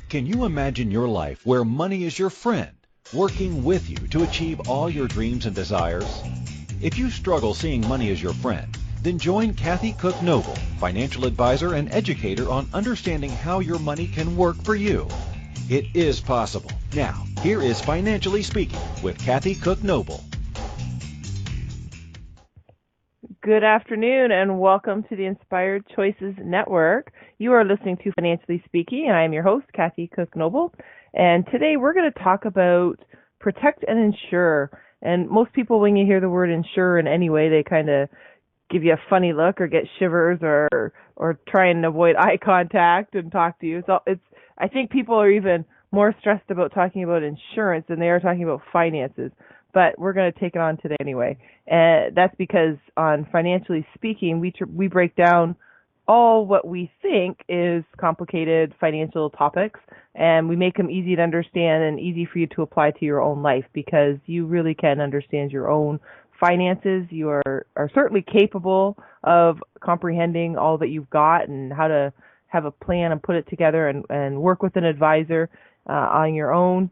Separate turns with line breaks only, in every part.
Can you imagine your life where money is your friend, working with you to achieve all your dreams and desires? If you struggle seeing money as your friend, then join Kathy Cook Noble, financial advisor and educator on understanding how your money can work for you. It is possible. Now, here is Financially Speaking with Kathy Cook Noble.
Good afternoon and welcome to the Inspired Choices Network. You are listening to Financially Speaking, and I am your host, Kathy Cook Noble. And today we're going to talk about protect and insure. And most people, when you hear the word insure in any way, they kind of give you a funny look or get shivers or try and avoid eye contact and talk to you. So I think people are even more stressed about talking about insurance than they are talking about finances. But we're going to take it on today anyway. And that's because on Financially Speaking, we break down all what we think is complicated financial topics, and we make them easy to understand and easy for you to apply to your own life, because you really can understand your own finances. You are certainly capable of comprehending all that you've got and how to have a plan and put it together and work with an advisor on your own.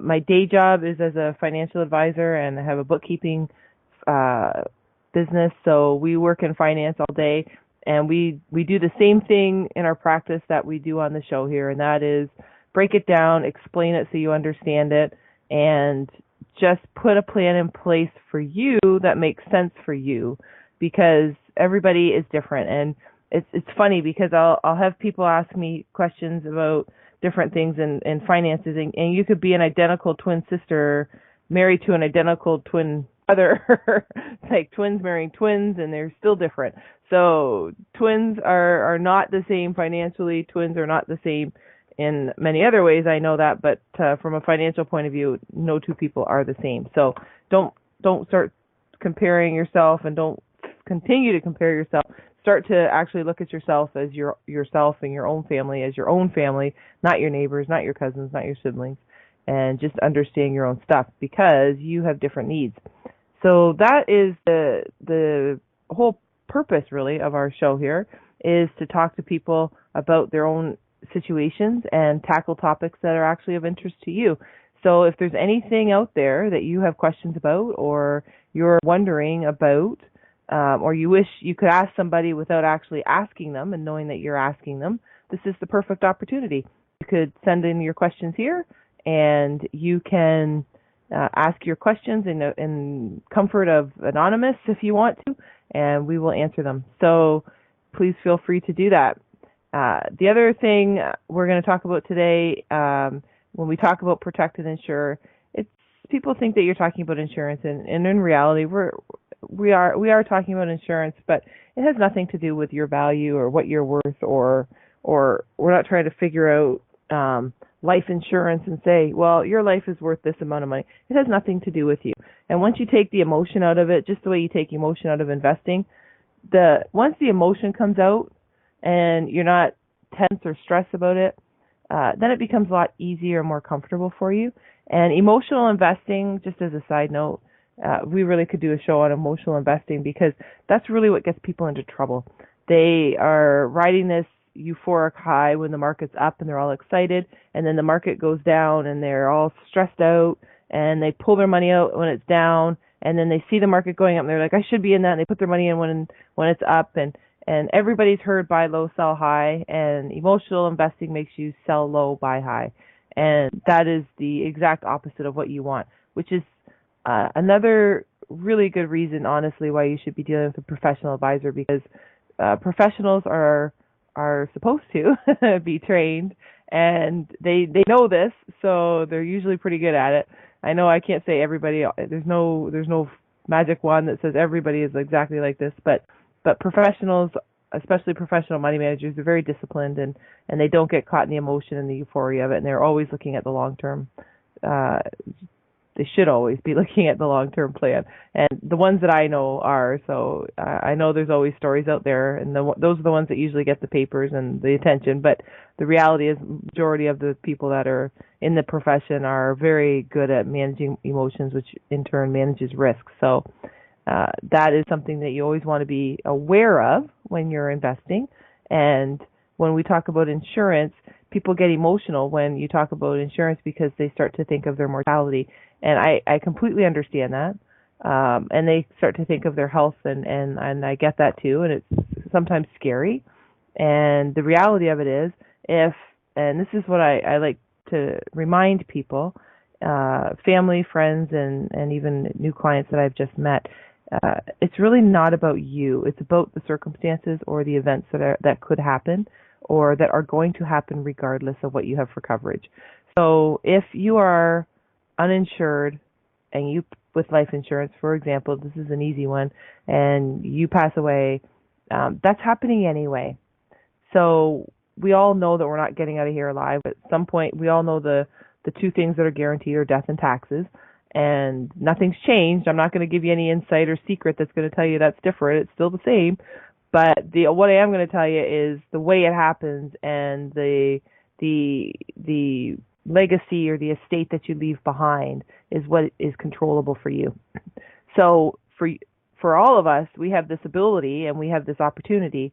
My day job is as a financial advisor, and I have a bookkeeping business, so we work in finance all day, and we do the same thing in our practice that we do on the show here, and that is break it down, explain it so you understand it, and just put a plan in place for you that makes sense for you, because everybody is different. And it's funny because I'll have people ask me questions about different things in finances, and you could be an identical twin sister married to an identical twin brother. It's like twins marrying twins, and they're still different. So twins are not the same financially. Twins are not the same in many other ways. I know that, but from a financial point of view, no two people are the same. So don't start comparing yourself, and don't continue to compare yourself. Start to actually look at yourself as yourself and your own family as your own family, not your neighbors, not your cousins, not your siblings, and just understand your own stuff, because you have different needs. So that is the whole purpose, really, of our show here, is to talk to people about their own situations and tackle topics that are actually of interest to you. So if there's anything out there that you have questions about, or you're wondering about, or you wish you could ask somebody without actually asking them and knowing that you're asking them, this is the perfect opportunity. You could send in your questions here, and you can ask your questions in comfort of anonymous if you want to, and we will answer them. So please feel free to do that. The other thing we're going to talk about today, when we talk about protect and insure, people think that you're talking about insurance, and in reality, we are talking about insurance, but it has nothing to do with your value or what you're worth, or we're not trying to figure out life insurance and say, well, your life is worth this amount of money. It has nothing to do with you. And once you take the emotion out of it, just the way you take emotion out of investing, once the emotion comes out and you're not tense or stressed about it, then it becomes a lot easier and more comfortable for you. And emotional investing, just as a side note, we really could do a show on emotional investing, because that's really what gets people into trouble. They are riding this euphoric high when the market's up and they're all excited, and then the market goes down and they're all stressed out, and they pull their money out when it's down, and then they see the market going up and they're like, I should be in that, and they put their money in when it's up, and everybody's heard buy low, sell high, and emotional investing makes you sell low, buy high. And that is the exact opposite of what you want, which is another really good reason, honestly, why you should be dealing with a professional advisor, because professionals are supposed to be trained, and they know this, so they're usually pretty good at it. I know I can't say everybody. There's no magic wand that says everybody is exactly like this, but professionals, especially professional money managers, are very disciplined, and they don't get caught in the emotion and the euphoria of it, and they're always looking at the long term. They should always be looking at the long-term plan. And the ones that I know are, so I know there's always stories out there, and those are the ones that usually get the papers and the attention. But the reality is, majority of the people that are in the profession are very good at managing emotions, which in turn manages risk. So that is something that you always want to be aware of when you're investing. And when we talk about insurance, people get emotional when you talk about insurance because they start to think of their mortality. And I completely understand that. And they start to think of their health, and I get that too. And it's sometimes scary. And the reality of it is, and this is what I like to remind people, family, friends, and even new clients that I've just met, it's really not about you. It's about the circumstances or the events that could happen or that are going to happen regardless of what you have for coverage. So if you are uninsured and you, with life insurance, for example, this is an easy one, and you pass away, that's happening anyway. So we all know that we're not getting out of here alive. At some point, we all know the two things that are guaranteed are death and taxes, and nothing's changed. I'm not going to give you any insight or secret that's going to tell you that's different. It's still the same. But what I am going to tell you is the way it happens and the legacy or the estate that you leave behind is what is controllable for you. So for all of us, we have this ability and we have this opportunity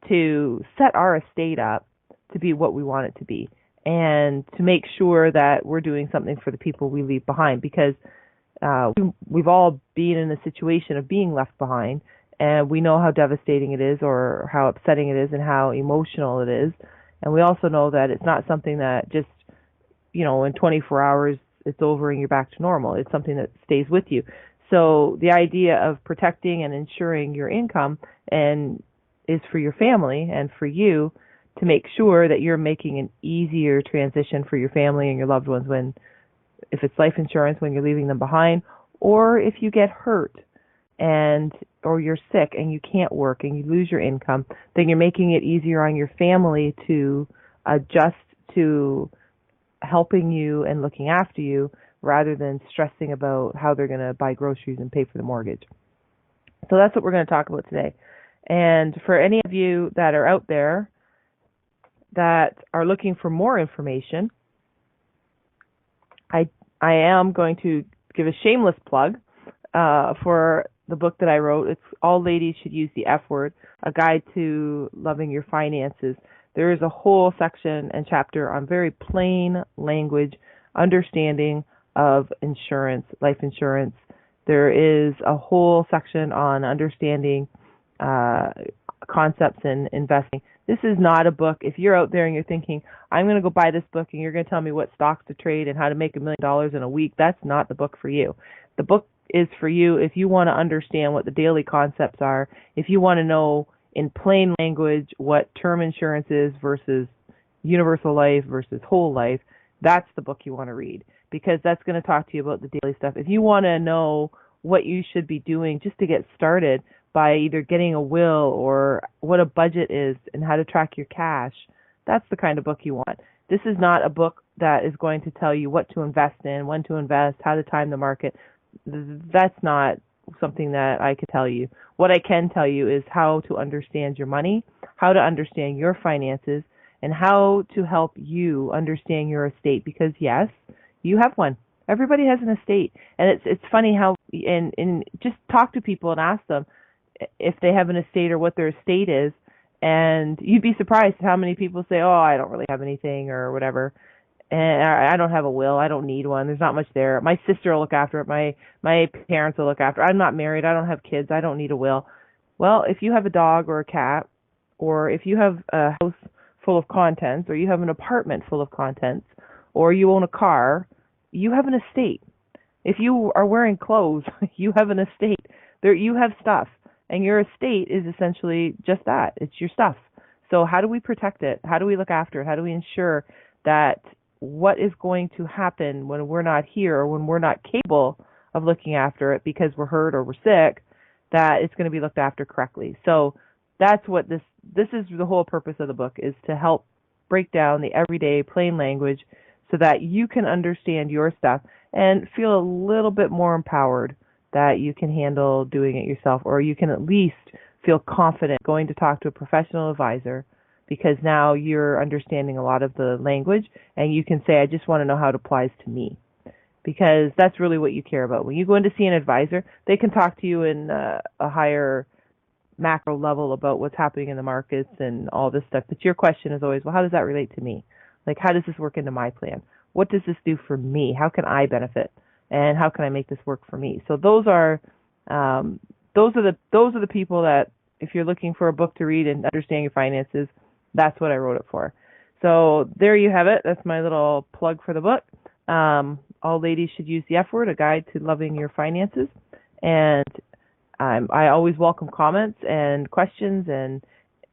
to set our estate up to be what we want it to be, and to make sure that we're doing something for the people we leave behind, because we've all been in a situation of being left behind, and we know how devastating it is, or how upsetting it is, and how emotional it is. And we also know that it's not something that just, in 24 hours it's over and you're back to normal. It's something that stays with you. So the idea of protecting and insuring your income is for your family and for you, to make sure that you're making an easier transition for your family and your loved ones if it's life insurance, when you're leaving them behind, or if you get hurt or you're sick and you can't work and you lose your income, then you're making it easier on your family to adjust to helping you and looking after you, rather than stressing about how they're going to buy groceries and pay for the mortgage. So that's what we're going to talk about today. And for any of you that are out there that are looking for more information, I am going to give a shameless plug for the book that I wrote. It's All Ladies Should Use the F Word, A Guide to Loving Your Finances. There is a whole section and chapter on very plain language understanding of insurance, life insurance. There is a whole section on understanding concepts in investing. This is not a book. If you're out there and you're thinking, I'm going to go buy this book and you're going to tell me what stocks to trade and how to make $1 million in a week, that's not the book for you. The book is for you if you want to understand what the daily concepts are, if you want to know in plain language what term insurance is versus universal life versus whole life. That's the book you want to read, because that's going to talk to you about the daily stuff. If you want to know what you should be doing just to get started by either getting a will or what a budget is and how to track your cash, that's the kind of book you want. This is not a book that is going to tell you what to invest in, when to invest, how to time the market. That's not something that I could tell you. What I can tell you is how to understand your money, how to understand your finances, and how to help you understand your estate, because yes, you have one. Everybody has an estate. And it's funny how, and just talk to people and ask them if they have an estate or what their estate is, and you'd be surprised how many people say, oh, I don't really have anything or whatever, and I don't have a will, I don't need one, there's not much there, my sister will look after it, my parents will look after it, I'm not married, I don't have kids, I don't need a will. Well, if you have a dog or a cat, or if you have a house full of contents, or you have an apartment full of contents, or you own a car, you have an estate. If you are wearing clothes, you have an estate. You have stuff. And your estate is essentially just that. It's your stuff. So how do we protect it? How do we look after it? How do we ensure that what is going to happen when we're not here, or when we're not capable of looking after it because we're hurt or we're sick, that it's going to be looked after correctly? So that's what this is the whole purpose of the book, is to help break down the everyday plain language so that you can understand your stuff and feel a little bit more empowered that you can handle doing it yourself, or you can at least feel confident going to talk to a professional advisor, because now you're understanding a lot of the language and you can say, I just want to know how it applies to me, because that's really what you care about. When you go in to see an advisor, they can talk to you in a higher macro level about what's happening in the markets and all this stuff. But your question is always, well, how does that relate to me? Like, how does this work into my plan? What does this do for me? How can I benefit? And how can I make this work for me? So those are the people that, if you're looking for a book to read and understand your finances, that's what I wrote it for. So there you have it. That's my little plug for the book. All ladies should use the F word, a guide to loving your finances. And I always welcome comments and questions, and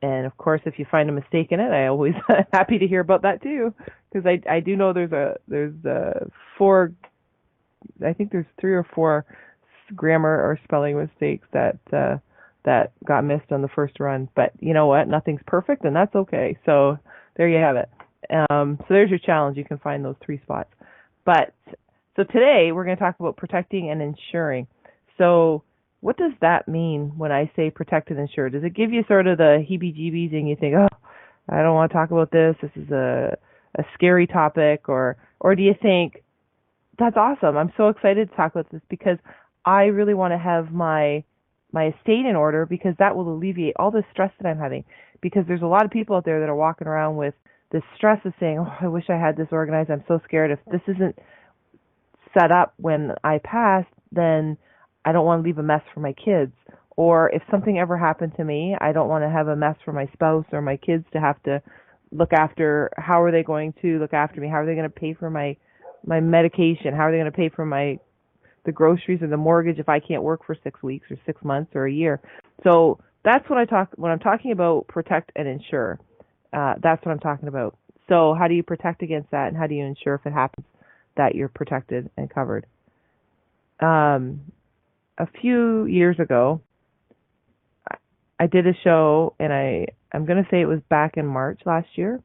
of course, if you find a mistake in it, I always happy to hear about that too, because I do know there's three or four grammar or spelling mistakes that got missed on the first run. But you know what? Nothing's perfect, and that's okay. So there you have it. So there's your challenge. You can find those 3 spots. But so today we're going to talk about protecting and insuring. So what does that mean when I say protect and insure? Does it give you sort of the heebie-jeebies and you think, oh, I don't want to talk about this. This is a scary topic, or do you think that's awesome? I'm so excited to talk about this because I really want to have my estate in order, because that will alleviate all the stress that I'm having. Because there's a lot of people out there that are walking around with this stress of saying, oh, I wish I had this organized. I'm so scared. If this isn't set up when I pass, then I don't want to leave a mess for my kids. Or if something ever happened to me, I don't want to have a mess for my spouse or my kids to have to look after. How are they going to look after me? How are they going to pay for my medication? How are they going to pay for the groceries or the mortgage if I can't work for 6 weeks or 6 months or a year? So that's when I'm talking about protect and insure. That's what I'm talking about. So how do you protect against that, and how do you insure if it happens that you're protected and covered? A few years ago, I did a show, and I'm going to say it was back in March last year,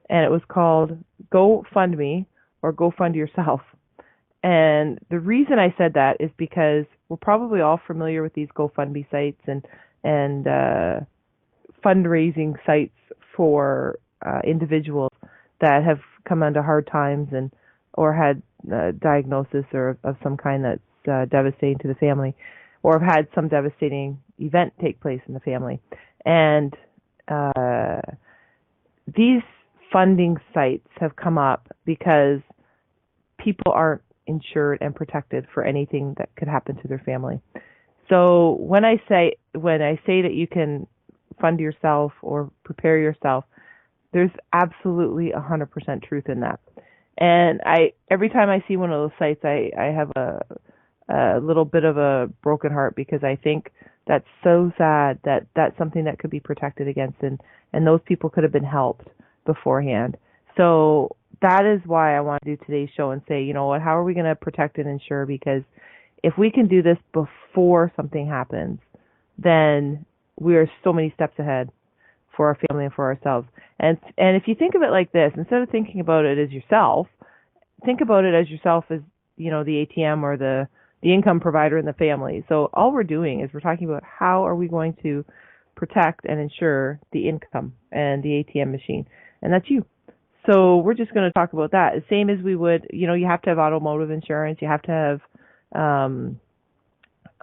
and it was called Go Fund Me or Go Fund Yourself. And the reason I said that is because we're probably all familiar with these GoFundMe sites and fundraising sites for individuals that have come under hard times or had diagnosis or of some kind that's devastating to the family, or have had some devastating event take place in the family. And these funding sites have come up because people aren't insured and protected for anything that could happen to their family. So when I say that you can fund yourself or prepare yourself, there's absolutely 100% truth in that. And every time I see one of those sites, I have a little bit of a broken heart, because I think that's so sad that that's something that could be protected against, and those people could have been helped beforehand. So that is why I want to do today's show and say, you know what, how are we going to protect and insure? Because if we can do this before something happens, then we are so many steps ahead for our family and for ourselves. And if you think of it like this, instead of thinking about it as yourself, think about it as yourself as, you know, the ATM or the income provider in the family. So all we're doing is we're talking about how are we going to protect and insure the income and the ATM machine, and that's you. So we're just going to talk about that. The same as we would, you know, you have to have automotive insurance, you have to have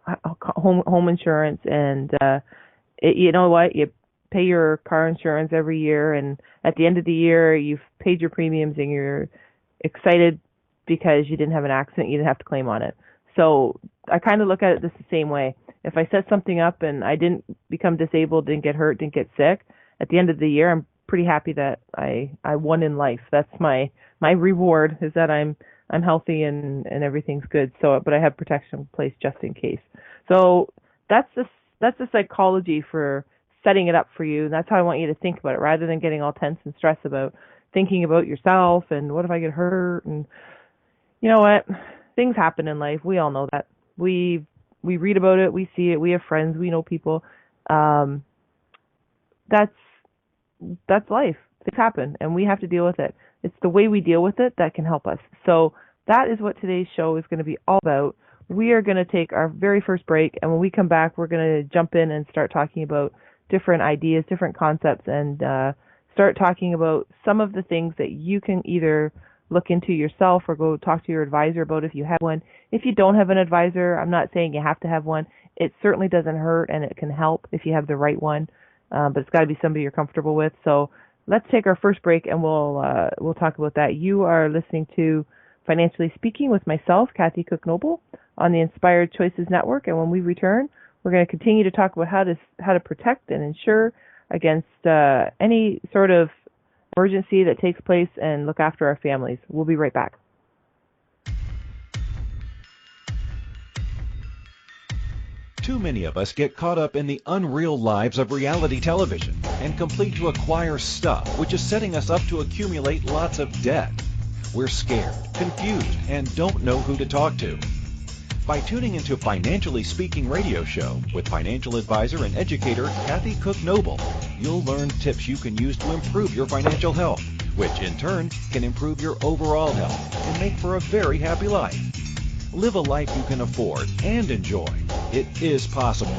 home insurance, and you know what, you pay your car insurance every year, and at the end of the year you've paid your premiums and you're excited because you didn't have an accident, you didn't have to claim on it. So I kind of look at it the same way. If I set something up and I didn't become disabled, didn't get hurt, didn't get sick, at the end of the year I'm pretty happy that I won in life. That's my reward, is that I'm healthy and everything's good. So, but I have protection in place just in case. So that's the psychology for setting it up for you. And that's how I want you to think about it, rather than getting all tense and stressed about thinking about yourself and what if I get hurt. And you know what? Things happen in life. We all know that. We read about it. We see it. We have friends. We know people. That's life. Things happen, and we have to deal with it. It's the way we deal with it that can help us. So that is what today's show is going to be all about. We are going to take our very first break, and when we come back, we're going to jump in and start talking about different ideas, different concepts, and start talking about some of the things that you can either look into yourself or go talk to your advisor about if you have one. If you don't have an advisor, I'm not saying you have to have one. It certainly doesn't hurt, and it can help if you have the right one. But it's got to be somebody you're comfortable with. So let's take our first break, and we'll talk about that. You are listening to Financially Speaking with myself, Kathy Cook Noble, on the Inspired Choices Network. And when we return, we're going to continue to talk about how to protect and insure against any sort of emergency that takes place and look after our families. We'll be right back.
Too many of us get caught up in the unreal lives of reality television and complete to acquire stuff, which is setting us up to accumulate lots of debt. We're scared, confused, and don't know who to talk to. By tuning into Financially Speaking radio show with financial advisor and educator Kathy Cook Noble, you'll learn tips you can use to improve your financial health, which in turn can improve your overall health and make for a very happy life. Live a life you can afford and enjoy. It is possible.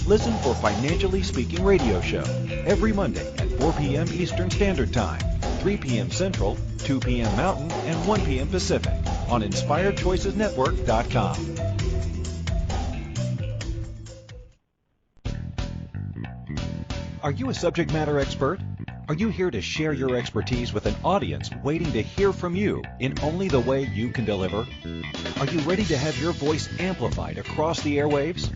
Listen for Financially Speaking radio show every Monday at 4 p.m. Eastern Standard Time, 3 p.m. Central, 2 p.m. Mountain, and 1 p.m. Pacific on InspiredChoicesNetwork.com. Are you a subject matter expert? Are you here to share your expertise with an audience waiting to hear from you in only the way you can deliver? Are you ready to have your voice amplified across the airwaves?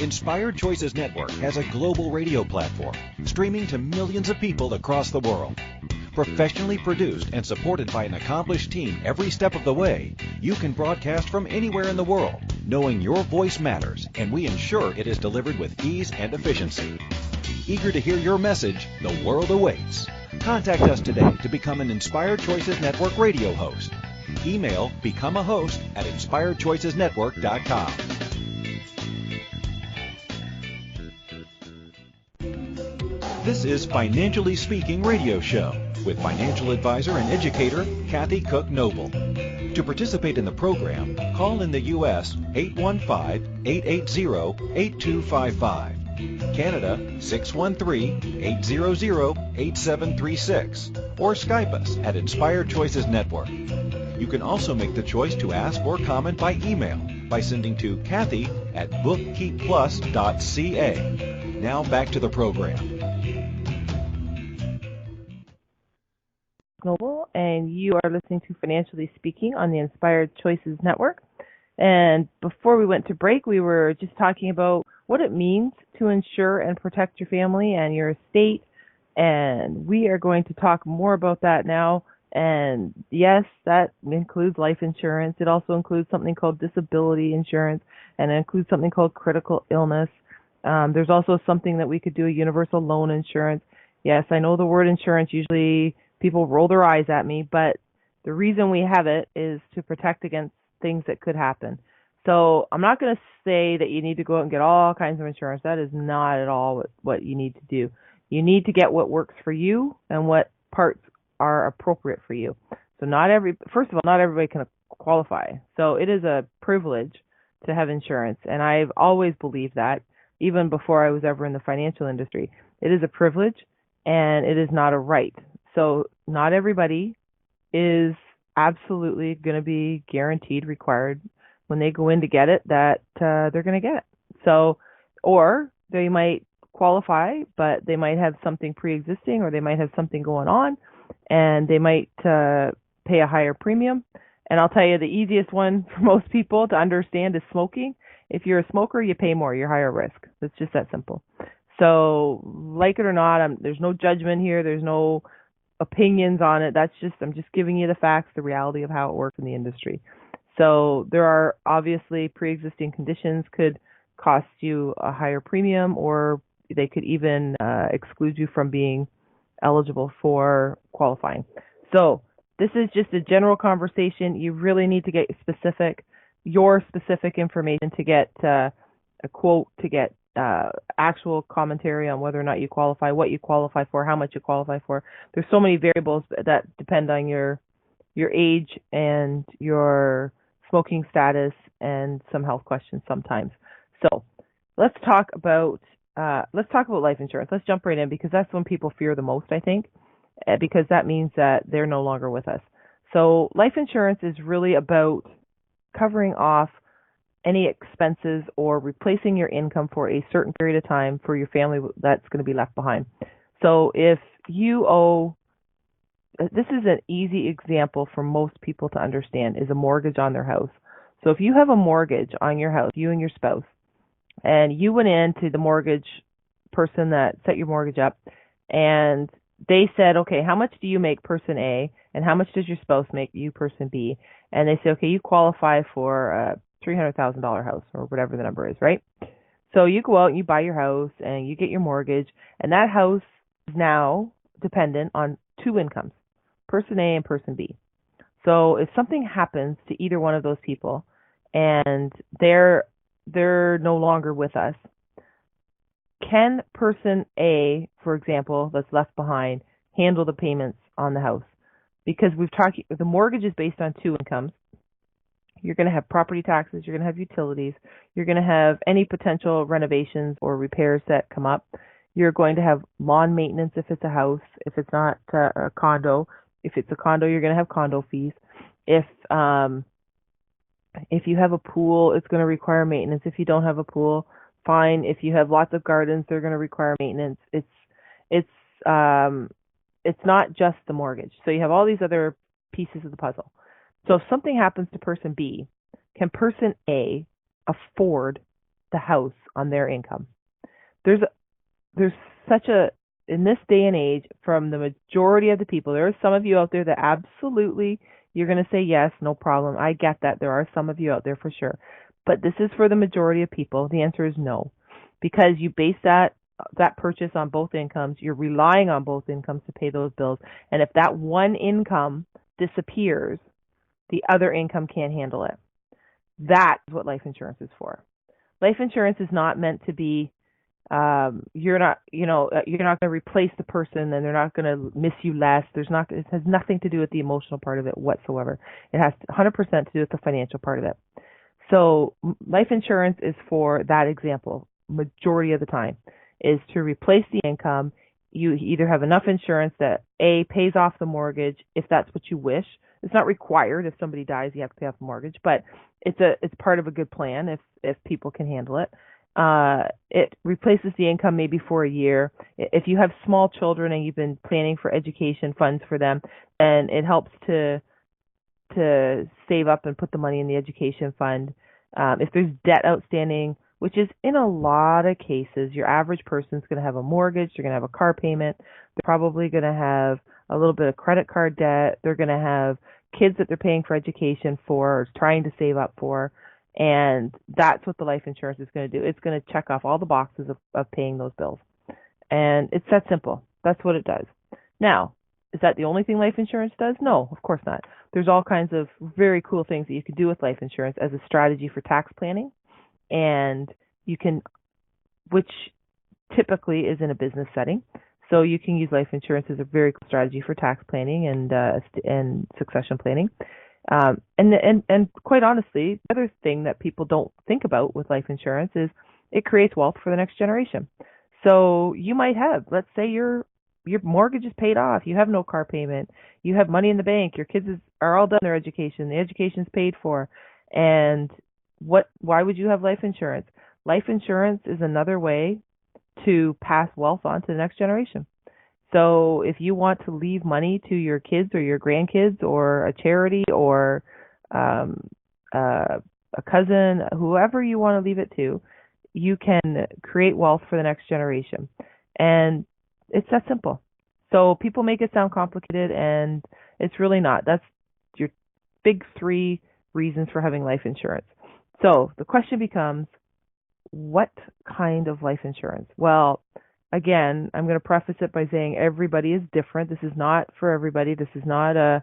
Inspired Choices Network has a global radio platform streaming to millions of people across the world. Professionally produced and supported by an accomplished team every step of the way, you can broadcast from anywhere in the world, knowing your voice matters, and we ensure it is delivered with ease and efficiency. Eager to hear your message, the world awaits. Contact us today to become an Inspired Choices Network radio host. Email becomeahost@inspiredchoicesnetwork.com. This is Financially Speaking radio show with financial advisor and educator Kathy Cook Noble. To participate in the program, call in the U.S. 815-880-8255. Canada 613-800-8736, or Skype us at Inspired Choices Network. You can also make the choice to ask or comment by email by sending to Kathy@bookkeepplus.ca. Now back to the program.
Noble, and you are listening to Financially Speaking on the Inspired Choices Network. And before we went to break, we were just talking about what it means to insure and protect your family and your estate. And we are going to talk more about that now. And yes, that includes life insurance. It also includes something called disability insurance, and it includes something called critical illness. There's also something that we could do, a universal loan insurance. Yes, I know the word insurance, usually people roll their eyes at me, but the reason we have it is to protect against things that could happen. So I'm not going to say that you need to go out and get all kinds of insurance. That is not at all what you need to do. You need to get what works for you and what parts are appropriate for you. So first of all, not everybody can qualify. So it is a privilege to have insurance. And I've always believed that, even before I was ever in the financial industry. It is a privilege and it is not a right. So not everybody is absolutely going to be guaranteed, required when they go in to get it, that they're going to get it. So, or they might qualify, but they might have something pre-existing, or they might have something going on, and they might pay a higher premium. And I'll tell you, the easiest one for most people to understand is smoking. If you're a smoker, you pay more, you're higher risk. It's just that simple. So, like it or not, there's no judgment here. There's no opinions on it. I'm just giving you the facts, the reality of how it works in the industry. So there are obviously pre-existing conditions could cost you a higher premium, or they could even exclude you from being eligible for qualifying. So this is just a general conversation. You really need to get your specific information to get a quote, to get actual commentary on whether or not you qualify, what you qualify for, how much you qualify for. There's so many variables that depend on your age and your smoking status and some health questions sometimes. So let's talk about life insurance. Let's jump right in, because that's when people fear the most, I think, because that means that they're no longer with us. So life insurance is really about covering off any expenses or replacing your income for a certain period of time for your family that's going to be left behind. So if you owe, this is an easy example for most people to understand, is a mortgage on their house. So if you have a mortgage on your house, you and your spouse, and you went in to the mortgage person that set your mortgage up, and they said, okay, how much do you make, person A, and how much does your spouse make, you, person B? And they say, okay, you qualify for a $300,000 house, or whatever the number is, right? So you go out and you buy your house and you get your mortgage, and that house is now dependent on two incomes, person A and person B. So if something happens to either one of those people and they're no longer with us, can person A, for example, that's left behind, handle the payments on the house? Because the mortgage is based on two incomes. You're going to have property taxes, you're going to have utilities, you're going to have any potential renovations or repairs that come up. You're going to have lawn maintenance if it's a house, if it's not a condo. If it's a condo, you're going to have condo fees. If you have a pool, it's going to require maintenance. If you don't have a pool, fine. If you have lots of gardens, they're going to require maintenance. It's not just the mortgage. So you have all these other pieces of the puzzle. So if something happens to person B, can person A afford the house on their income? There's such a, in this day and age, from the majority of the people, there are some of you out there that absolutely, you're going to say yes, no problem. I get that. There are some of you out there for sure. But this is for the majority of people. The answer is no. Because you base that purchase on both incomes. You're relying on both incomes to pay those bills. And if that one income disappears, the other income can't handle it. That is what life insurance is for. Life insurance is not meant to be, you're not going to replace the person and they're not going to miss you less. It has nothing to do with the emotional part of it whatsoever. It has 100% to do with the financial part of it. So life insurance is for that example, majority of the time, is to replace the income. You either have enough insurance that A, pays off the mortgage if that's what you wish. It's not required. If somebody dies, you have to pay off the mortgage, but it's part of a good plan if people can handle it. It replaces the income maybe for a year. If you have small children and you've been planning for education funds for them, then it helps to save up and put the money in the education fund. If there's debt outstanding, which is in a lot of cases, your average person's going to have a mortgage, they're going to have a car payment, they're probably going to have a little bit of credit card debt, they're going to have kids that they're paying for education for or trying to save up for, and that's what the life insurance is going to do. It's going to check off all the boxes of paying those bills. And it's that simple. That's what it does. Now, is that the only thing life insurance does? No, of course not. There's all kinds of very cool things that you can do with life insurance as a strategy for tax planning, and you can, which typically is in a business setting. So you can use life insurance as a very cool strategy for tax planning and succession planning. And quite honestly, the other thing that people don't think about with life insurance is it creates wealth for the next generation. So you might have, let's say your mortgage is paid off, you have no car payment, you have money in the bank, your kids are all done their education, the education's paid for, and why would you have life insurance? Life insurance is another way to pass wealth on to the next generation. So if you want to leave money to your kids or your grandkids or a charity or a cousin, whoever you want to leave it to, you can create wealth for the next generation. And it's that simple. So people make it sound complicated, and it's really not. That's your big three reasons for having life insurance. So the question becomes, what kind of life insurance? Well, again, I'm going to preface it by saying everybody is different. This is not for everybody. This is not a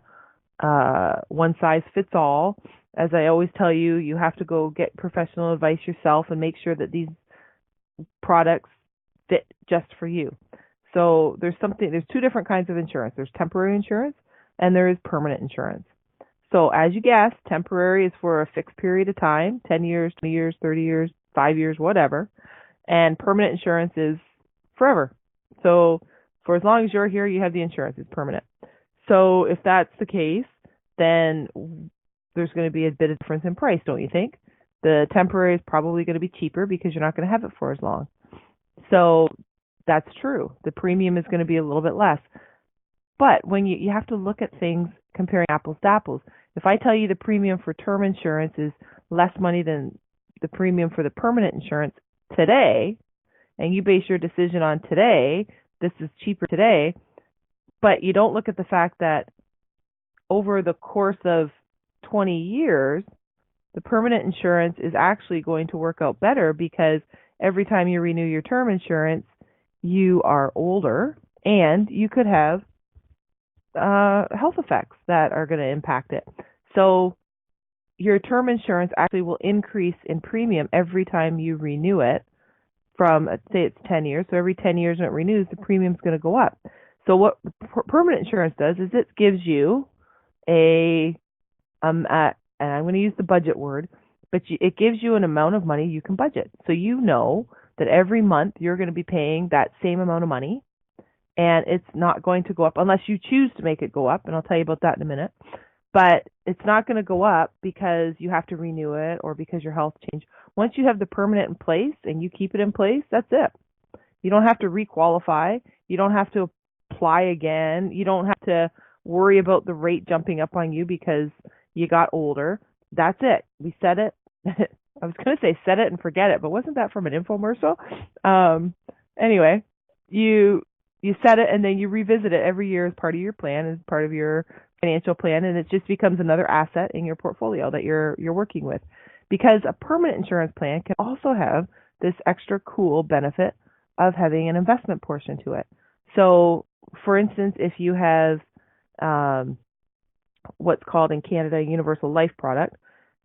one size fits all. As I always tell you, you have to go get professional advice yourself and make sure that these products fit just for you. So there's two different kinds of insurance. There's temporary insurance and there is permanent insurance. So as you guessed, temporary is for a fixed period of time, 10 years, 20 years, 30 years, 5 years, whatever. And permanent insurance is forever. So for as long as you're here, you have the insurance. It's permanent. So if that's the case, then there's going to be a bit of difference in price, don't you think? The temporary is probably going to be cheaper because you're not going to have it for as long. So That's true. The premium is going to be a little bit less. But when you have to look at things comparing apples to apples. If I tell you the premium for term insurance is less money than the premium for the permanent insurance today, and you base your decision on today, this is cheaper today, but you don't look at the fact that over the course of 20 years, the permanent insurance is actually going to work out better because every time you renew your term insurance, you are older and you could have health effects that are going to impact it. So your term insurance actually will increase in premium every time you renew it from, say it's 10 years. So every 10 years when it renews, the premium's going to go up. So what permanent insurance does is it gives you and I'm going to use the budget word, but it gives you an amount of money you can budget. So you know that every month you're going to be paying that same amount of money, and it's not going to go up unless you choose to make it go up, and I'll tell you about that in a minute. But it's not going to go up because you have to renew it or because your health changed. Once you have the permanent in place and you keep it in place, that's it. You don't have to requalify. You don't have to apply again. You don't have to worry about the rate jumping up on you because you got older. That's it. We set it. I was going to say set it and forget it, but wasn't that from an infomercial? Anyway, you set it and then you revisit it every year as part of your plan, as part of your financial plan, and it just becomes another asset in your portfolio that you're working with. Because a permanent insurance plan can also have this extra cool benefit of having an investment portion to it. So, for instance, if you have what's called in Canada a universal life product,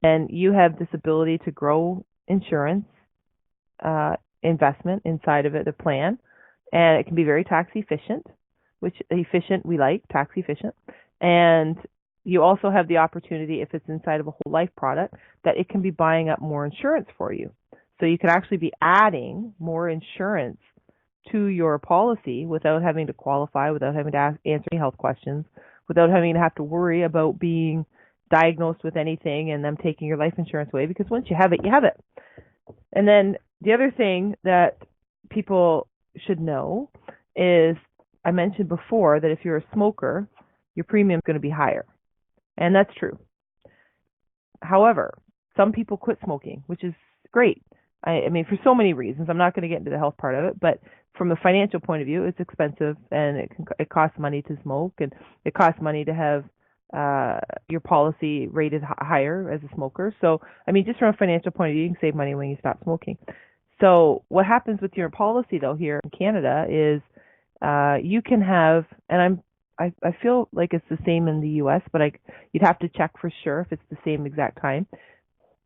and you have this ability to grow insurance investment inside of it, the plan, and it can be very tax efficient, which efficient we like, tax efficient. And you also have the opportunity, if it's inside of a whole life product, that it can be buying up more insurance for you. So you can actually be adding more insurance to your policy without having to qualify, without having to answer any health questions, without having to have to worry about being diagnosed with anything and them taking your life insurance away, because once you have it, you have it. And then the other thing that people should know is, I mentioned before that if you're a smoker, your premium is going to be higher. And that's true. However, some people quit smoking, which is great. I mean, for so many reasons. I'm not going to get into the health part of it, but from a financial point of view, it's expensive and it costs money to smoke, and it costs money to have your policy rated higher as a smoker. So, I mean, just from a financial point of view, you can save money when you stop smoking. So what happens with your policy, though, here in Canada is you can have, and I feel like it's the same in the U.S., but you'd have to check for sure if it's the same exact time.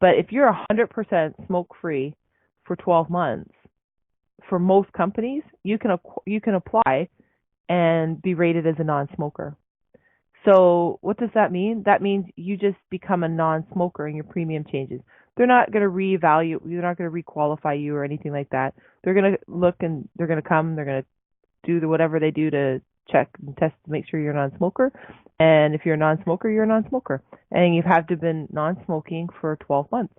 But if you're 100% smoke-free for 12 months, for most companies, you can apply and be rated as a non-smoker. So what does that mean? That means you just become a non-smoker and your premium changes. They're not going to reevaluate, they're not going to requalify you or anything like that. They're going to look and they're going to come, they're going to do whatever they do to check and test to make sure you're a non-smoker. And if you're a non-smoker, you're a non-smoker. And you have to have been non-smoking for 12 months.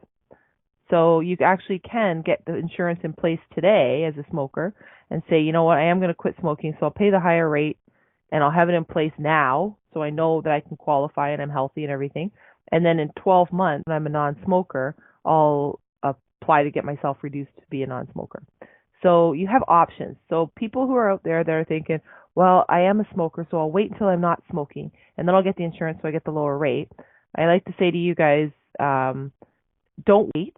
So you actually can get the insurance in place today as a smoker and say, you know what, I am going to quit smoking, so I'll pay the higher rate and I'll have it in place now so I know that I can qualify and I'm healthy and everything. And then in 12 months, when I'm a non-smoker, I'll apply to get myself reduced to be a non-smoker. So you have options. So people who are out there that are thinking, well, I am a smoker, so I'll wait until I'm not smoking, and then I'll get the insurance so I get the lower rate. I like to say to you guys, don't wait,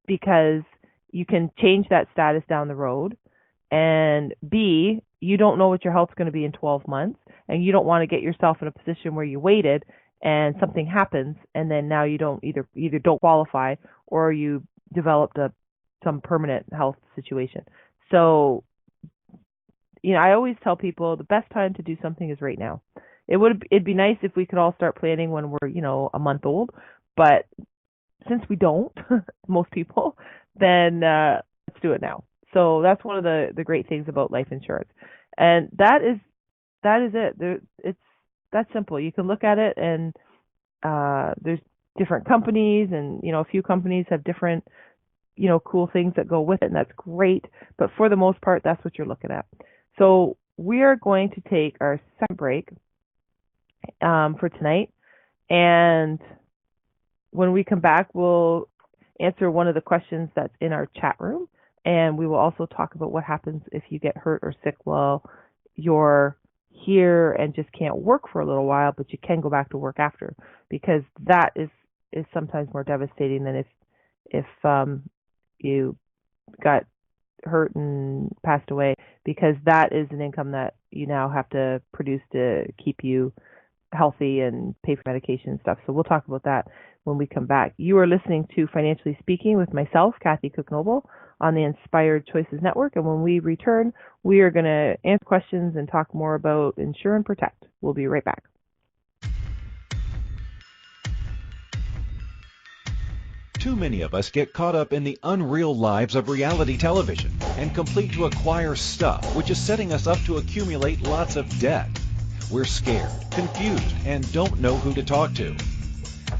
because you can change that status down the road. And B, you don't know what your health's going to be in 12 months, and you don't want to get yourself in a position where you waited and something happens, and then now you don't either don't qualify or you developed some permanent health situation. So, you know, I always tell people the best time to do something is right now. It'd be nice if we could all start planning when we're, you know, a month old, but since we don't, most people, then let's do it now. So that's one of the great things about life insurance, and that is it. It's that simple. You can look at it, and there's different companies, and you know, a few companies have different, cool things that go with it, and that's great. But for the most part, that's what you're looking at. So we are going to take our second break for tonight, and when we come back, we'll answer one of the questions that's in our chat room, and we will also talk about what happens if you get hurt or sick while you're here and just can't work for a little while, but you can go back to work after, because that is sometimes more devastating than if you got hurt and passed away, because that is an income that you now have to produce to keep you healthy and pay for medication and stuff. So we'll talk about that when we come back. You are listening to Financially Speaking with myself, Kathy Cook Noble, on the Inspired Choices Network. And when we return, we are going to answer questions and talk more about Insure and Protect. We'll be right back.
Too many of us get caught up in the unreal lives of reality television and complete to acquire stuff, which is setting us up to accumulate lots of debt. We're scared, confused, and don't know who to talk to.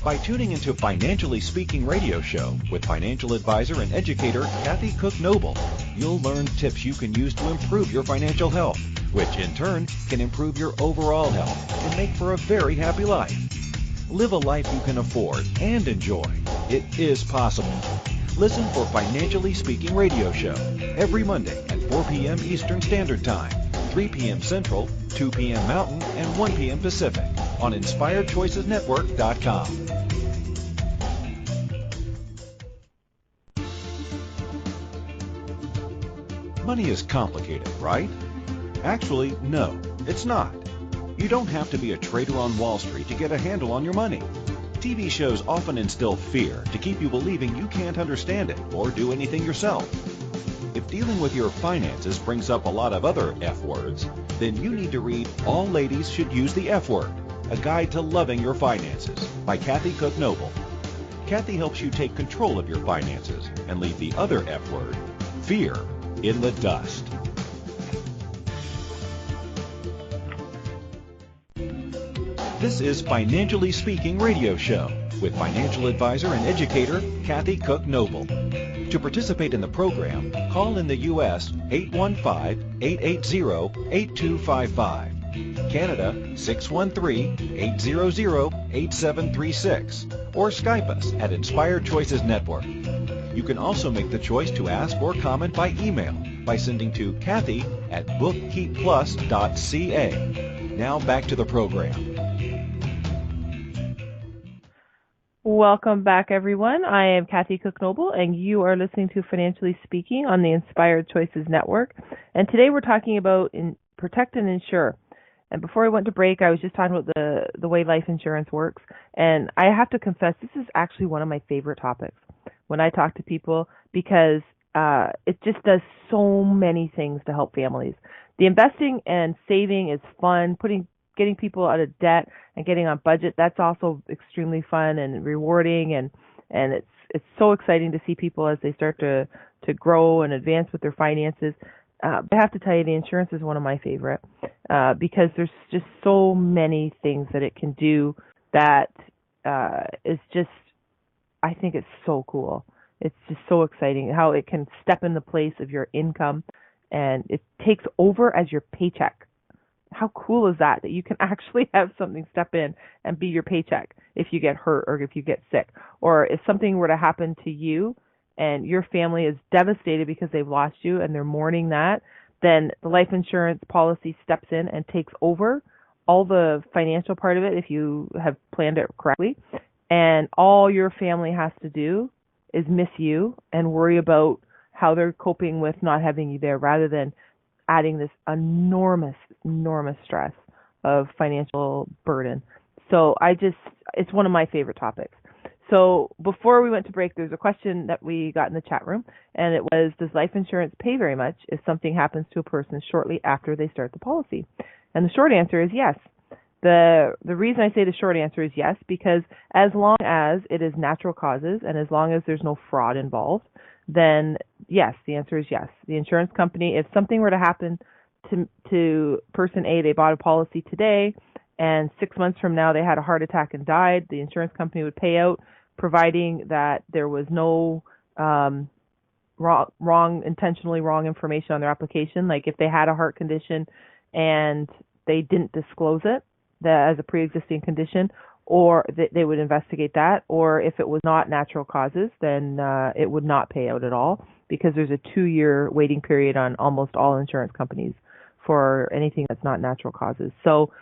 By tuning into Financially Speaking radio show with financial advisor and educator Kathy Cook Noble, you'll learn tips you can use to improve your financial health, which in turn can improve your overall health and make for a very happy life. Live a life you can afford and enjoy. It is possible. Listen for Financially Speaking radio show every Monday at 4 p.m. Eastern Standard Time, 3 p.m. Central, 2 p.m. Mountain, and 1 p.m. Pacific on InspiredChoicesNetwork.com. Money is complicated, right? Actually, no, it's not. You don't have to be a trader on Wall Street to get a handle on your money. TV shows often instill fear to keep you believing you can't understand it or do anything yourself. If dealing with your finances brings up a lot of other F words, then you need to read All Ladies Should Use the F Word, A Guide to Loving Your Finances by Kathy Cook Noble. Kathy helps you take control of your finances and leave the other F word, fear, in the dust. This is Financially Speaking radio show with financial advisor and educator Kathy Cook Noble. To participate in the program, call in the U.S. 815-880-8255, Canada 613-800-8736, or Skype us at Inspired Choices Network. You can also make the choice to ask or comment by email by sending to Kathy at bookkeepplus.ca. Now back to the program.
Welcome back, everyone. I am Kathy Cook Noble, and you are listening to Financially Speaking on the Inspired Choices Network. And today we're talking about Protect and Insure. And before I went to break, I was just talking about the way life insurance works. And I have to confess, this is actually one of my favorite topics when I talk to people, because it just does so many things to help families. The investing and saving is fun. Getting people out of debt and getting on budget, that's also extremely fun and rewarding, and it's so exciting to see people as they start to grow and advance with their finances. But I have to tell you, the insurance is one of my favorite because there's just so many things that it can do that is just, I think it's so cool. It's just so exciting how it can step in the place of your income, and it takes over as your paycheck. How cool is that you can actually have something step in and be your paycheck if you get hurt or if you get sick, or if something were to happen to you and your family is devastated because they've lost you and they're mourning that, then the life insurance policy steps in and takes over all the financial part of it if you have planned it correctly. And all your family has to do is miss you and worry about how they're coping with not having you there, rather than adding this enormous stress of financial burden. So it's one of my favorite topics. So before we went to break, there's a question that we got in the chat room, and it was, does life insurance pay very much if something happens to a person shortly after they start the policy? And the short answer is yes. The reason I say the short answer is yes, because as long as it is natural causes and as long as there's no fraud involved, then yes, the answer is yes. The insurance company, if something were to happen to person A, they bought a policy today, and 6 months from now they had a heart attack and died, the insurance company would pay out, providing that there was no intentionally wrong information on their application. Like if they had a heart condition and they didn't disclose it as a pre-existing condition, or they would investigate that. Or if it was not natural causes, then it would not pay out at all, because there's a 2-year waiting period on almost all insurance companies for anything that's not natural causes. So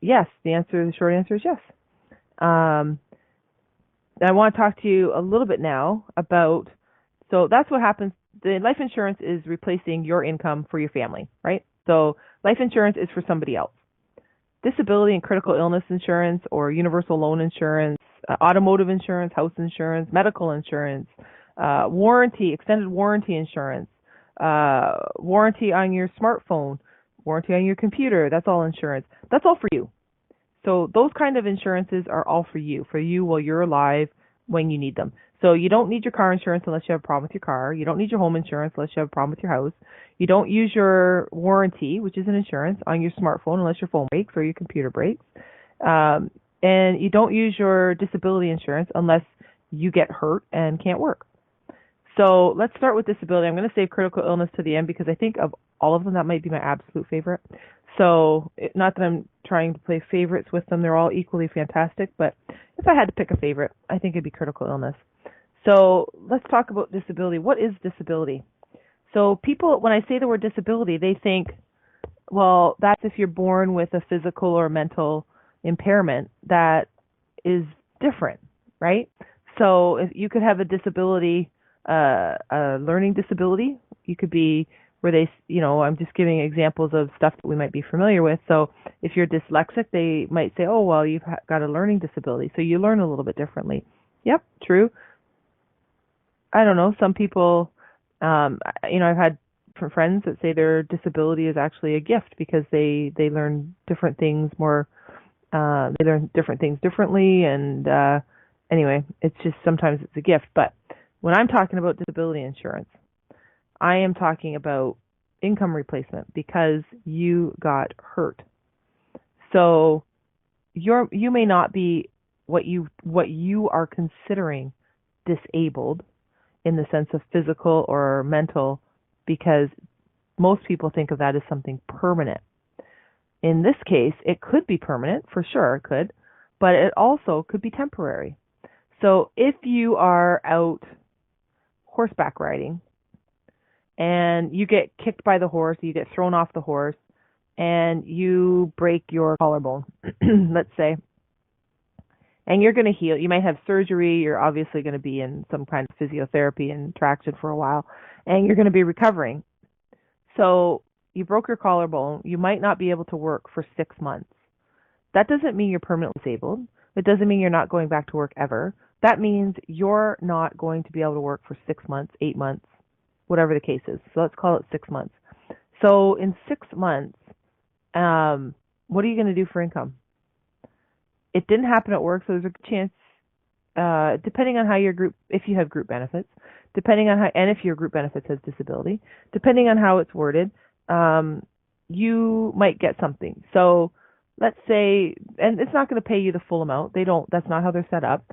yes, the short answer is yes. I want to talk to you a little bit now about, so that's what happens. The life insurance is replacing your income for your family, right? So life insurance is for somebody else. Disability and critical illness insurance or universal loan insurance, automotive insurance, house insurance, medical insurance, warranty, extended warranty insurance, warranty on your smartphone, warranty on your computer, that's all insurance. That's all for you. So those kind of insurances are all for you while you're alive, when you need them. So you don't need your car insurance unless you have a problem with your car. You don't need your home insurance unless you have a problem with your house. You don't use your warranty, which is an insurance, on your smartphone unless your phone breaks or your computer breaks. And you don't use your disability insurance unless you get hurt and can't work. So let's start with disability. I'm going to save critical illness to the end because I think of all of them, that might be my absolute favorite. So not that I'm trying to play favorites with them. They're all equally fantastic. But if I had to pick a favorite, I think it'd be critical illness. So let's talk about disability. What is disability? So people, when I say the word disability, they think, well, that's if you're born with a physical or mental impairment that is different, right? So if you could have a disability, a learning disability. You could be where they, I'm just giving examples of stuff that we might be familiar with. So if you're dyslexic, they might say, oh, well, you've got a learning disability, so you learn a little bit differently. Yep, true. I don't know. Some people, I've had friends that say their disability is actually a gift because they learn different things they learn different things differently. And anyway, it's just sometimes it's a gift. But when I'm talking about disability insurance, I am talking about income replacement because you got hurt. So you may not be what you are considering disabled in the sense of physical or mental, because most people think of that as something permanent. In this case, it could be permanent, for sure it could, but it also could be temporary. So if you are out horseback riding and you get kicked by the horse, you get thrown off the horse, and you break your collarbone, let's say, and you're going to heal. You might have surgery. You're obviously going to be in some kind of physiotherapy and traction for a while, and you're going to be recovering. So you broke your collarbone. You might not be able to work for 6 months. That doesn't mean you're permanently disabled. It doesn't mean you're not going back to work ever. That means you're not going to be able to work for 6 months, 8 months, whatever the case is. So let's call it 6 months. So in 6 months, what are you going to do for income? It didn't happen at work, so there's a good chance, depending on how your group, if you have group benefits, depending on how, and if your group benefits has disability, depending on how it's worded, you might get something. So let's say, and it's not going to pay you the full amount. That's not how they're set up.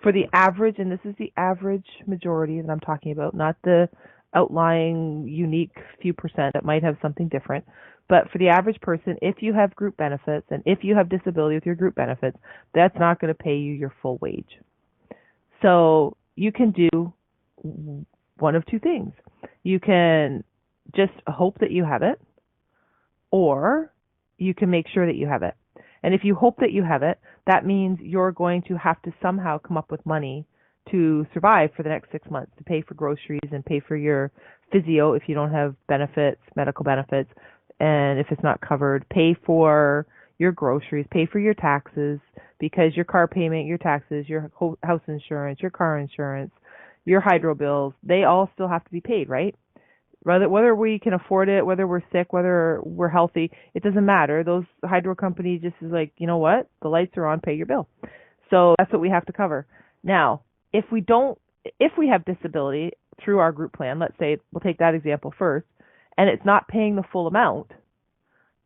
For the average, and this is the average majority that I'm talking about, not the outlying unique few percent that might have something different. But for the average person, if you have group benefits and if you have disability with your group benefits, that's not going to pay you your full wage. So you can do one of two things. You can just hope that you have it, or you can make sure that you have it. And if you hope that you have it, that means you're going to have to somehow come up with money to survive for the next 6 months, to pay for groceries and pay for your physio if you don't have benefits, medical benefits, and if it's not covered, pay for your groceries, pay for your taxes, because your car payment, your taxes, your house insurance, your car insurance, your hydro bills, they all still have to be paid, right? Whether we can afford it, whether we're sick, whether we're healthy, it doesn't matter. Those hydro companies just is like, you know what? The lights are on, pay your bill. So that's what we have to cover. Now, if we have disability through our group plan, let's say, we'll take that example first, and it's not paying the full amount,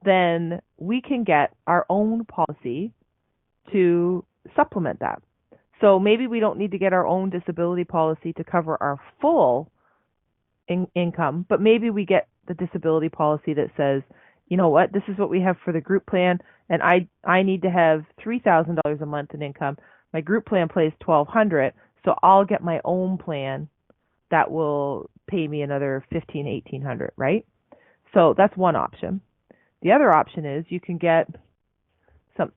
then we can get our own policy to supplement that. So maybe we don't need to get our own disability policy to cover our full income, but maybe we get the disability policy that says, you know what, this is what we have for the group plan, and I need to have $3,000 a month in income. My group plan pays $1,200, so I'll get my own plan that will pay me another $1,500-$1,800, right? So that's one option. The other option is you can get a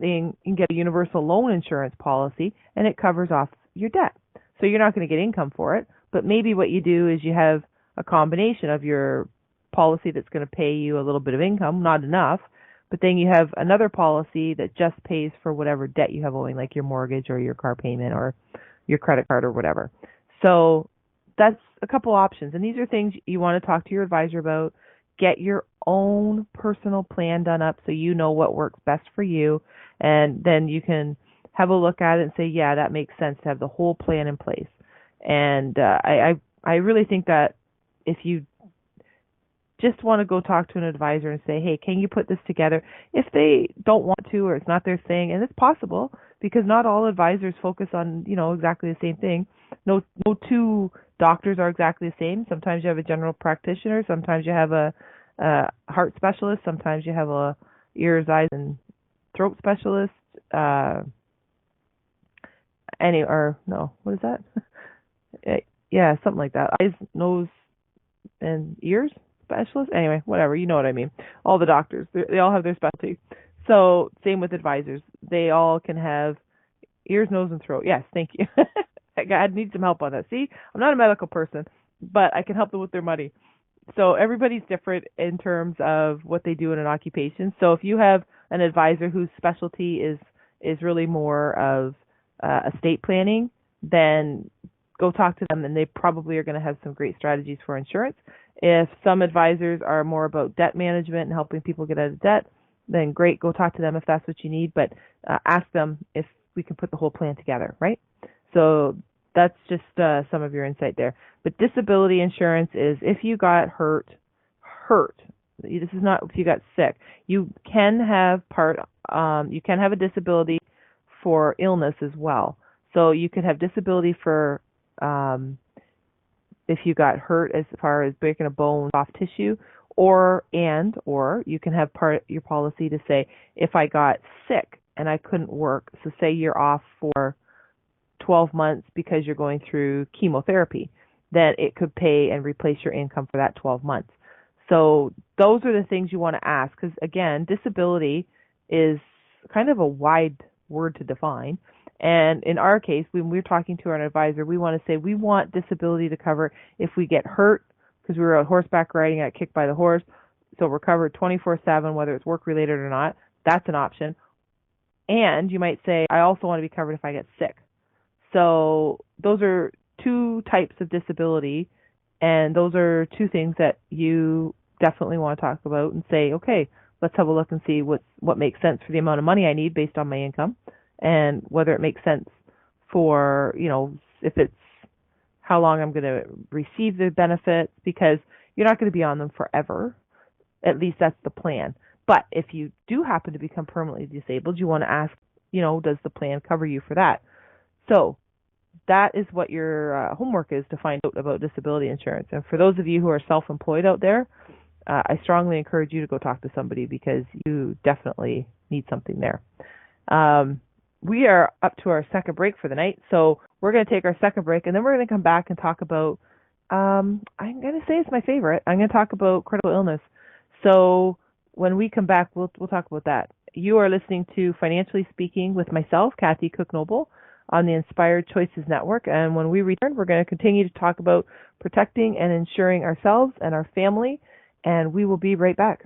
universal loan insurance policy, and it covers off your debt. So you're not going to get income for it, but maybe what you do is you have a combination of your policy that's going to pay you a little bit of income, not enough, but then you have another policy that just pays for whatever debt you have owing, like your mortgage or your car payment or your credit card or whatever. So that's a couple options, and these are things you want to talk to your advisor about. Get your own personal plan done up so you know what works best for you, and then you can have a look at it and say, yeah, that makes sense to have the whole plan in place. And I really think that if you just want to go talk to an advisor and say, hey, can you put this together? If they don't want to, or it's not their thing, and it's possible because not all advisors focus on, exactly the same thing. No two doctors are exactly the same. Sometimes you have a general practitioner. Sometimes you have a heart specialist. Sometimes you have a ears, eyes, and throat specialist. What is that? Yeah, something like that. Eyes, nose, and ears specialist. Anyway, whatever. You know what I mean. All the doctors, they all have their specialty. So same with advisors. They all can have ears, nose, and throat. Yes, thank you. I need some help on that. See, I'm not a medical person, but I can help them with their money. So everybody's different in terms of what they do in an occupation. So if you have an advisor whose specialty is really more of estate planning, then go talk to them, and they probably are going to have some great strategies for insurance. If some advisors are more about debt management and helping people get out of debt, then great, go talk to them if that's what you need, but ask them if we can put the whole plan together, right? So that's just some of your insight there. But disability insurance is if you got hurt. This is not if you got sick. You can have a disability for illness as well. So you could have disability for if you got hurt as far as breaking a bone, soft tissue, or you can have part your policy to say if I got sick and I couldn't work. So say you're off for 12 months because you're going through chemotherapy, then it could pay and replace your income for that 12 months. So those are the things you want to ask, because again, disability is kind of a wide word to define. And in our case, when we're talking to our advisor, we want to say we want disability to cover if we get hurt because we were out horseback riding, got kicked by the horse, so we're covered 24/7, whether it's work related or not. That's an option. And you might say, I also want to be covered if I get sick. So those are two types of disability, and those are two things that you definitely want to talk about and say, okay, let's have a look and see what makes sense for the amount of money I need based on my income, and whether it makes sense for, if it's how long I'm going to receive the benefits, because you're not going to be on them forever. At least that's the plan. But if you do happen to become permanently disabled, you want to ask, does the plan cover you for that? So that is what your homework is, to find out about disability insurance. And for those of you who are self-employed out there, I strongly encourage you to go talk to somebody because you definitely need something there. We are up to our second break for the night, so we're going to take our second break, and then we're going to come back and talk about, I'm going to say it's my favorite, I'm going to talk about critical illness. So when we come back, we'll talk about that. You are listening to Financially Speaking with myself, Kathy Cook-Noble, on the Inspired Choices Network, and when we return, we're going to continue to talk about protecting and insuring ourselves and our family, and we will be right back.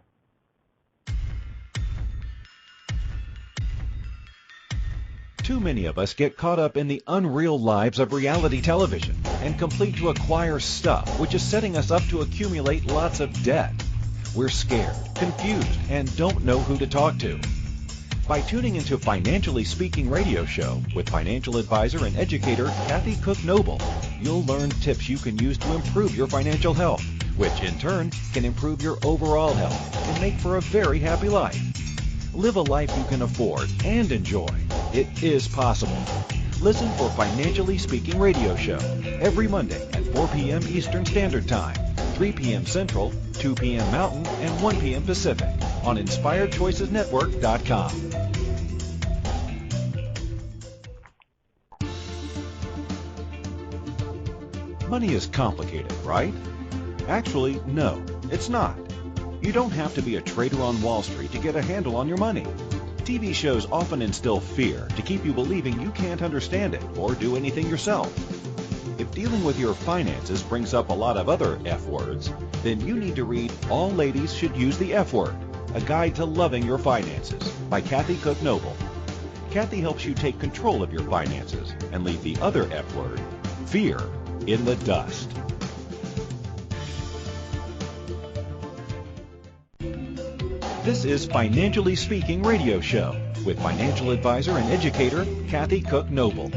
Too many of us get caught up in the unreal lives of reality television and complete to acquire stuff, which is setting us up to accumulate lots of debt. We're scared, confused, and don't know who to talk to. By tuning into Financially Speaking radio show with financial advisor and educator Kathy Cook-Noble, you'll learn tips you can use to improve your financial health, which in turn can improve your overall health and make for a very happy life. Live a life you can afford and enjoy. It is possible. Listen for Financially Speaking radio show every Monday at 4 p.m. Eastern Standard Time, 3 p.m. Central, 2 p.m. Mountain, and 1 p.m. Pacific on InspiredChoicesNetwork.com. Money is complicated, right? Actually, no, it's not. You don't have to be a trader on Wall Street to get a handle on your money. TV shows often instill fear to keep you believing you can't understand it or do anything yourself. If dealing with your finances brings up a lot of other F words, then you need to read All Ladies Should Use the F Word, A Guide to Loving Your Finances by Kathy Cook Noble. Kathy helps you take control of your finances and leave the other F word, fear, in the dust. This is Financially Speaking Radio Show with financial advisor and educator Kathy Cook Noble.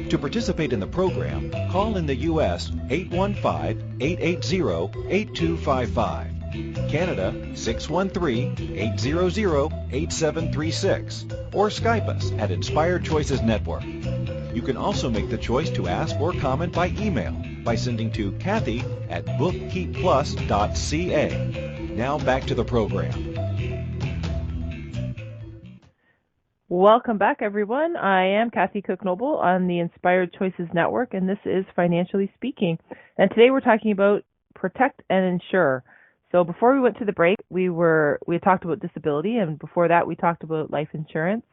To participate in the program, call in the U.S. 815-880-8255, Canada 613-800-8736, or Skype us at Inspired Choices Network. You can also make the choice to ask or comment by email by sending to Kathy at bookkeepplus.ca. Now back to the program.
Welcome back, everyone. I am Kathy Cook Noble on the Inspired Choices Network, and this is Financially Speaking. And today we're talking about protect and insure. So before we went to the break, we had talked about disability, and before that we talked about life insurance.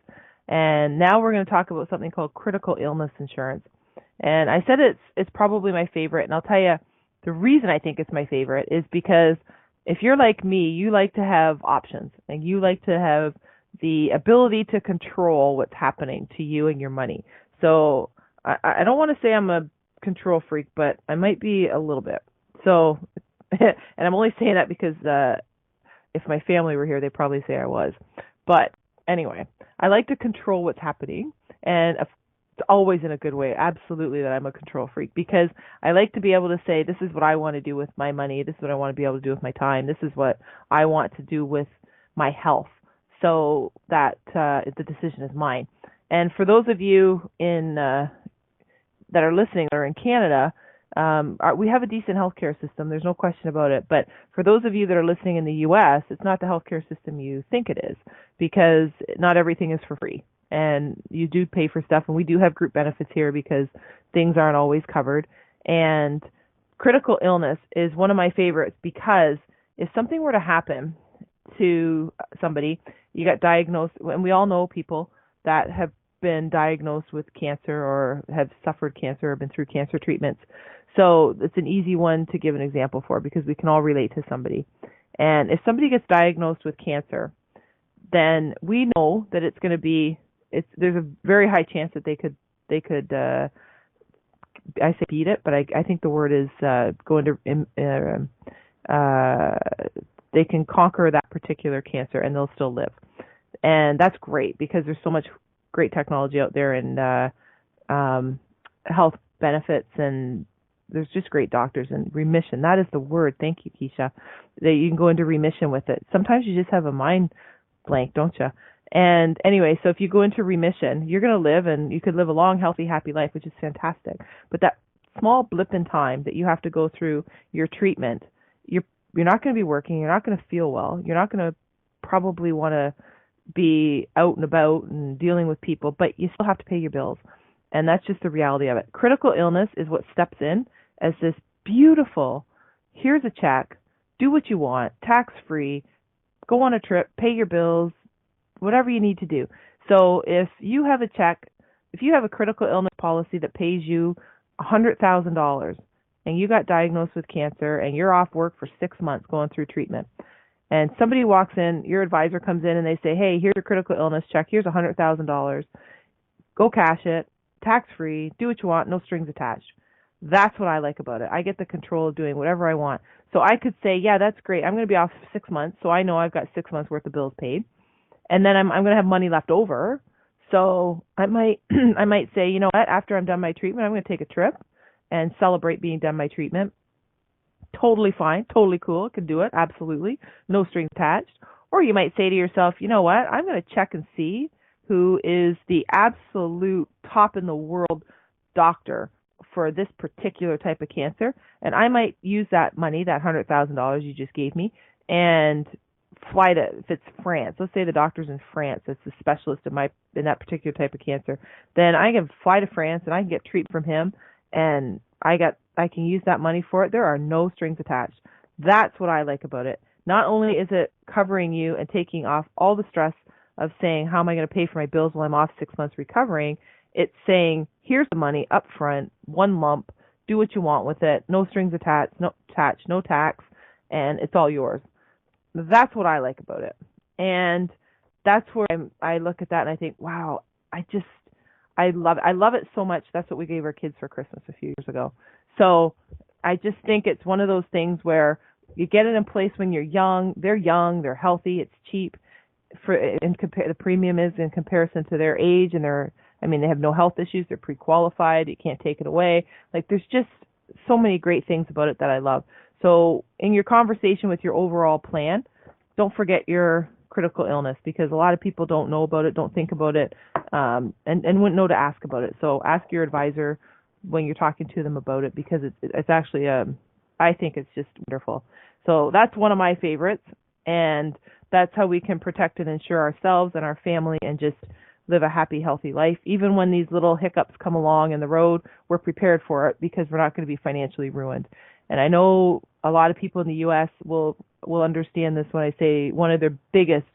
And now we're going to talk about something called critical illness insurance. And I said it's probably my favorite, and I'll tell you the reason I think it's my favorite is because if you're like me, you like to have options, and you like to have the ability to control what's happening to you and your money. So I don't want to say I'm a control freak, but I might be a little bit. So, and I'm only saying that because if my family were here, they'd probably say I was. But anyway, I like to control what's happening, and it's always in a good way. Absolutely that I'm a control freak, because I like to be able to say, this is what I want to do with my money. This is what I want to be able to do with my time. This is what I want to do with my health, so that the decision is mine. And for those of you that are listening or in Canada, we have a decent healthcare system. There's no question about it. But for those of you that are listening in the U.S., it's not the healthcare system you think it is, because not everything is for free. And you do pay for stuff, and we do have group benefits here because things aren't always covered. And critical illness is one of my favorites, because if something were to happen to somebody, you got diagnosed, and we all know people that have been diagnosed with cancer or have suffered cancer or been through cancer treatments. So it's an easy one to give an example for, because we can all relate to somebody. And if somebody gets diagnosed with cancer, then we know that it's going to be, there's a very high chance that they could I say beat it, but I think the word is go into they can conquer that particular cancer and they'll still live. And that's great, because there's so much great technology out there, and health benefits, and there's just great doctors. And remission, that is the word. Thank you, Keisha. That you can go into remission with it. Sometimes you just have a mind blank, don't you? And anyway, so if you go into remission, you're going to live, and you could live a long, healthy, happy life, which is fantastic. But that small blip in time that you have to go through your treatment, you're not going to be working. You're not going to feel well. You're not going to probably want to be out and about and dealing with people, but you still have to pay your bills. And that's just the reality of it. Critical illness is what steps in as this beautiful, here's a check, do what you want, tax-free, go on a trip, pay your bills, whatever you need to do. So if you have a critical illness policy that pays you $100,000, and you got diagnosed with cancer, and you're off work for 6 months going through treatment, and somebody walks in, your advisor comes in, and they say, hey, here's your critical illness check, here's $100,000, go cash it, tax-free, do what you want, no strings attached. That's what I like about it. I get the control of doing whatever I want. So I could say, yeah, that's great. I'm going to be off for 6 months, so I know I've got 6 months worth of bills paid, and then I'm going to have money left over. So I might say, you know what, after I'm done my treatment, I'm going to take a trip and celebrate being done my treatment. Totally fine, totally cool, can do it, absolutely, no strings attached. Or you might say to yourself, you know what, I'm going to check and see who is the absolute top in the world doctor for this particular type of cancer, and I might use that money, that $100,000 you just gave me, and fly to, if it's France, let's say the doctor's in France, it's the specialist in that particular type of cancer, then I can fly to France and I can get treatment from him, and I can use that money for it. There are no strings attached. That's what I like about it. Not only is it covering you and taking off all the stress of saying, how am I going to pay for my bills while I'm off 6 months recovering, it's saying, here's the money up front, one lump, do what you want with it, no strings attached, no tax, and it's all yours. That's what I like about it. And that's where I look at that and I think, wow, I love it. I love it so much. That's what we gave our kids for Christmas a few years ago. So I just think it's one of those things where you get it in place when you're young, they're healthy, it's cheap. The premium is in comparison to their age, and they have no health issues, they're pre-qualified, you can't take it away. Like, there's just so many great things about it that I love. So in your conversation with your overall plan, don't forget your critical illness, because a lot of people don't know about it, don't think about it, and wouldn't know to ask about it. So ask your advisor when you're talking to them about it, because it's actually, I think it's just wonderful. So that's one of my favorites, and that's how we can protect and insure ourselves and our family and just live a happy, healthy life. Even when these little hiccups come along in the road, we're prepared for it because we're not going to be financially ruined. And I know a lot of people in the U.S. will understand this when I say one of their biggest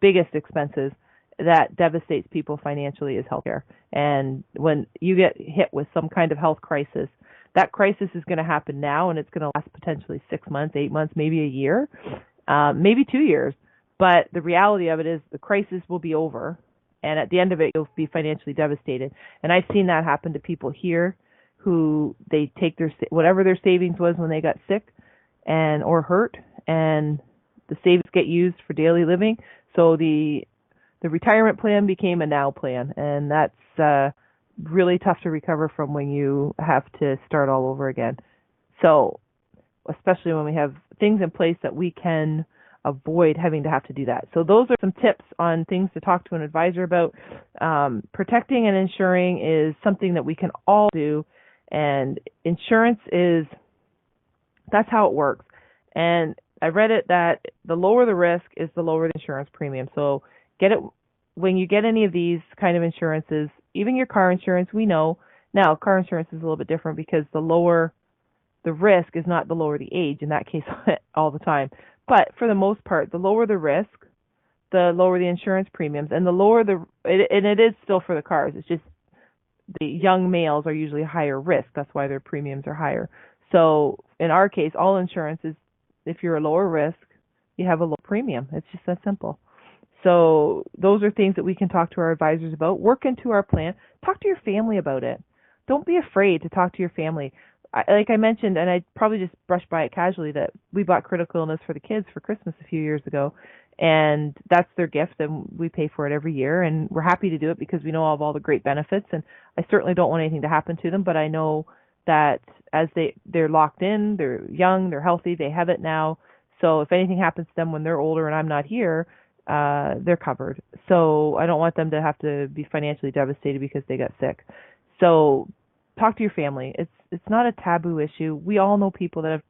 expenses that devastates people financially is healthcare. And when you get hit with some kind of health crisis, that crisis is going to happen now, and it's going to last potentially 6 months, 8 months, maybe a year, maybe 2 years. But the reality of it is the crisis will be over, and at the end of it, you'll be financially devastated. And I've seen that happen to people here who they take whatever their savings was when they got sick or hurt, and the savings get used for daily living. So the retirement plan became a now plan, and that's really tough to recover from when you have to start all over again. So especially when we have things in place that we can avoid having to have to do that. So those are some tips on things to talk to an advisor about. Protecting and insuring is something that we can all do, and insurance that's how it works. And I read it that the lower the risk is the lower the insurance premium. So when you get any of these kind of insurances, even your car insurance, we know now car insurance is a little bit different because the lower the risk is not the lower the age in that case all the time. But for the most part, the lower the risk, the lower the insurance premiums, and the lower it is still for the cars. It's just the young males are usually higher risk. That's why their premiums are higher. So in our case, all insurance is, if you're a lower risk, you have a low premium. It's just that simple. So those are things that we can talk to our advisors about. Work into our plan. Talk to your family about it. Don't be afraid to talk to your family. Like I mentioned, and I probably just brushed by it casually, that we bought critical illness for the kids for Christmas a few years ago, and that's their gift, and we pay for it every year, and we're happy to do it because we know of all the great benefits, and I certainly don't want anything to happen to them, but I know that as they're locked in, they're young, they're healthy, they have it now, so if anything happens to them when they're older and I'm not here, they're covered. So I don't want them to have to be financially devastated because they got sick. So talk to your family. It's not a taboo issue. We all know people that have,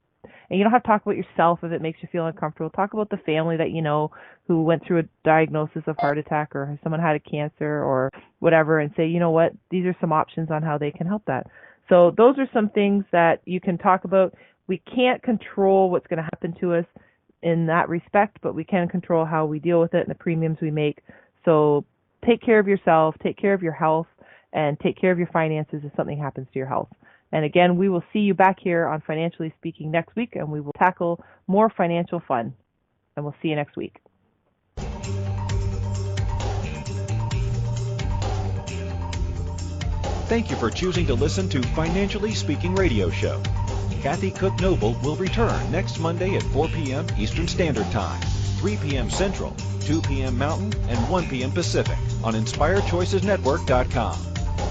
and you don't have to talk about yourself if it makes you feel uncomfortable. Talk about the family that you know who went through a diagnosis of heart attack, or someone had a cancer or whatever, and say, you know what, these are some options on how they can help that. So those are some things that you can talk about. We can't control what's going to happen to us in that respect, but we can control how we deal with it and the premiums we make. So take care of yourself, take care of your health, and take care of your finances if something happens to your health. And again, we will see you back here on Financially Speaking next week, and we will tackle more financial fun. And we'll see you next week.
Thank you for choosing to listen to Financially Speaking Radio Show. Kathy Cook Noble will return next Monday at 4 p.m. Eastern Standard Time, 3 p.m. Central, 2 p.m. Mountain, and 1 p.m. Pacific on InspireChoicesNetwork.com.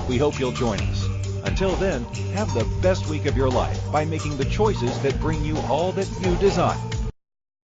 We hope you'll join us. Until then, have the best week of your life by making the choices that bring you all that you desire.